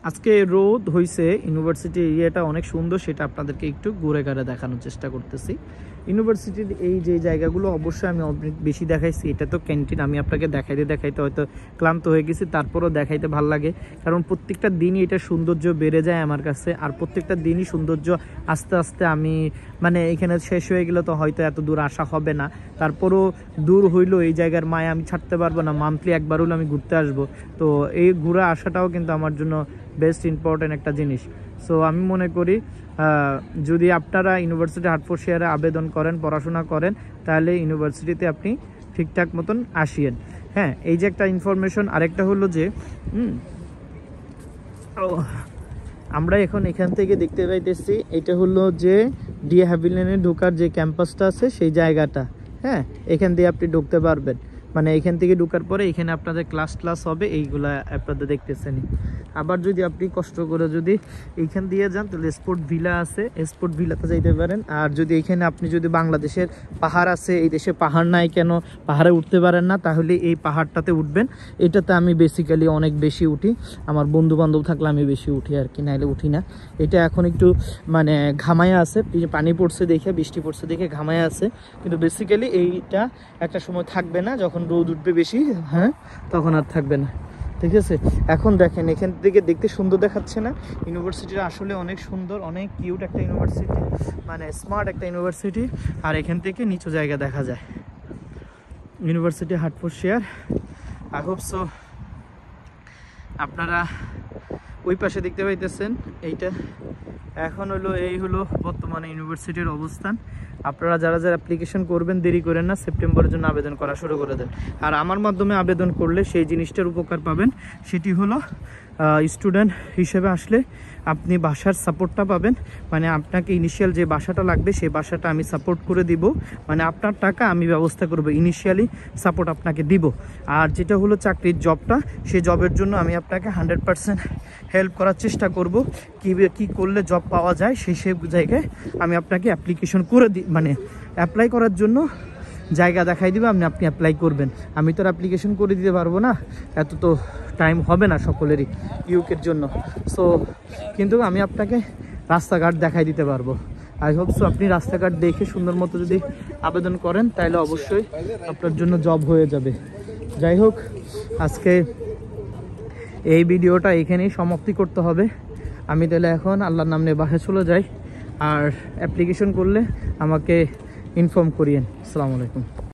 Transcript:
আজকে রোদ হয়েছে, ইউনিভার্সিটি এরিয়াটা অনেক সুন্দর, সেটা আপনাদেরকে একটু ঘুরে ঘুরে দেখানোর চেষ্টা করতেছি। ইউনিভার্সিটির এই যে জায়গাগুলো অবশ্যই আমি অনেক বেশি দেখাইছি। এটা তো ক্যান্টিন, আমি আপনাকে দেখাইতে হয়তো ক্লান্ত হয়ে গেছি, তারপরও দেখাইতে ভাল লাগে, কারণ প্রত্যেকটা দিনই এটা সৌন্দর্য বেড়ে যায় আমার কাছে। আর প্রত্যেকটা দিনই সৌন্দর্য আস্তে আস্তে আমি মানে এখানে শেষ হয়ে গেলে তো হয়তো এত দূর আসা হবে না, তারপরও দূর হইলেও এই জায়গার মায়া আমি ছাড়তে পারবো না। মান্থলি একবার হলে আমি ঘুরতে আসবো, তো এই ঘুরে আসাটাও কিন্তু আমার জন্য বেস্ট ইম্পর্টেন্ট একটা জিনিস। সো আমি মনে করি যদি আপনারা ইউনিভার্সিটি হাটফোর্ডশিয়ারে আবেদন করেন, পড়াশোনা করেন, তাহলে ইউনিভার্সিটিতে আপনি ঠিকঠাক মতন আসিয়েন। হ্যাঁ, এই যে একটা ইনফরমেশন। আরেকটা হলো যে আমরা এখন এখান থেকে দেখতে পাইতেছি, এটা হলো যে ডিএ হ্যাভিলিয়নে ঢোকার যে ক্যাম্পাসটা আছে সেই জায়গাটা। হ্যাঁ, এখান দিয়ে আপনি ঢুকতে পারবেন, মানে এখান থেকে ঢোকার পরে এখানে আপনাদের ক্লাস হবে, এইগুলা আপনাদের দেখতেছেন। আবার যদি আপনি কষ্ট করে যদি এইখান দিয়ে যান তাহলে স্পোর্ট ভিলা আছে, স্পোর্ট ভিলাতে যাইতে পারেন। আর যদি এইখানে আপনি যদি বাংলাদেশের পাহাড় আছে, এই দেশে পাহাড় নাই কেন, পাহাড়ে উঠতে পারেন না, তাহলে এই পাহাড়টাতে উঠবেন। এটাতে আমি বেসিক্যালি অনেক বেশি উঠি, আমার বন্ধু বান্ধব থাকলে আমি বেশি উঠি আর কি, নাইলে উঠি না। এটা এখন একটু মানে ঘামায়া আছে, পানি পড়ছে দেখে, বৃষ্টি পড়ছে দেখে ঘামায়া আছে, কিন্তু বেসিক্যালি এইটা একটা সময় থাকবে না, যখন রোদ উঠবে বেশি, হ্যাঁ, তখন আর থাকবে না। ঠিক আছে, এখন দেখেন এখান থেকে দেখতে সুন্দর দেখাচ্ছে না? ইউনিভার্সিটিটা আসলে অনেক সুন্দর, অনেক কিউট একটা ইউনিভার্সিটি, মানে স্মার্ট একটা ইউনিভার্সিটি। আর এখান থেকে নিচু জায়গা দেখা যায়। ইউনিভার্সিটি হাটফোর্ডশিয়ার, আই হোপ সো আপনারা ওই পাশে দেখতে পাইতেছেন এইটা। এখন হলো এই হলো বর্তমানে ইউনিভার্সিটির অবস্থান। আপনারা যারা যারা অ্যাপ্লিকেশন করবেন দেরি করেন না, সেপ্টেম্বরের জন্য আবেদন করা শুরু করে দেন। আর আমার মাধ্যমে আবেদন করলে সেই জিনিসটার উপকার পাবেন, সেটি হলো স্টুডেন্ট হিসেবে আসলে আপনি বাসার সাপোর্টটা পাবেন। মানে আপনাকে ইনিশিয়াল যে বাসাটা লাগবে সেই বাসাটা আমি সাপোর্ট করে দিব, মানে আপনার টাকা আমি ব্যবস্থা করব, ইনিশিয়ালি সাপোর্ট আপনাকে দিব। আর যেটা হলো চাকরির জবটা, সেই জবের জন্য আমি আপনাকে 100% হেল্প করার চেষ্টা করব। কী করলে জব পাওয়া যায় সেই জায়গায় আমি আপনাকে অ্যাপ্লিকেশন করে দিই, মানে অ্যাপ্লাই করার জন্য জায়গা দেখাই দিব, আপনি অ্যাপ্লাই করবেন। আমি তো আর অ্যাপ্লিকেশন করে দিতে পারবো না, এত তো টাইম হবে না সকলেরই ইউকের জন্য। সো কিন্তু আমি আপনাকে রাস্তাঘাট দেখাই দিতে পারবো। আই হোপ সো আপনি রাস্তাঘাট দেখে সুন্দর মতো যদি আবেদন করেন তাহলে অবশ্যই আপনার জন্য জব হয়ে যাবে। যাই হোক, আজকে এই ভিডিওটা এখানেই সমাপ্তি করতে হবে। আমি তাহলে এখন আল্লাহর নাম নিয়ে বাসায় চলে যাই, আর অ্যাপ্লিকেশন করলে আমাকে ইনফর্ম করিয়েন। আসসালামু আলাইকুম।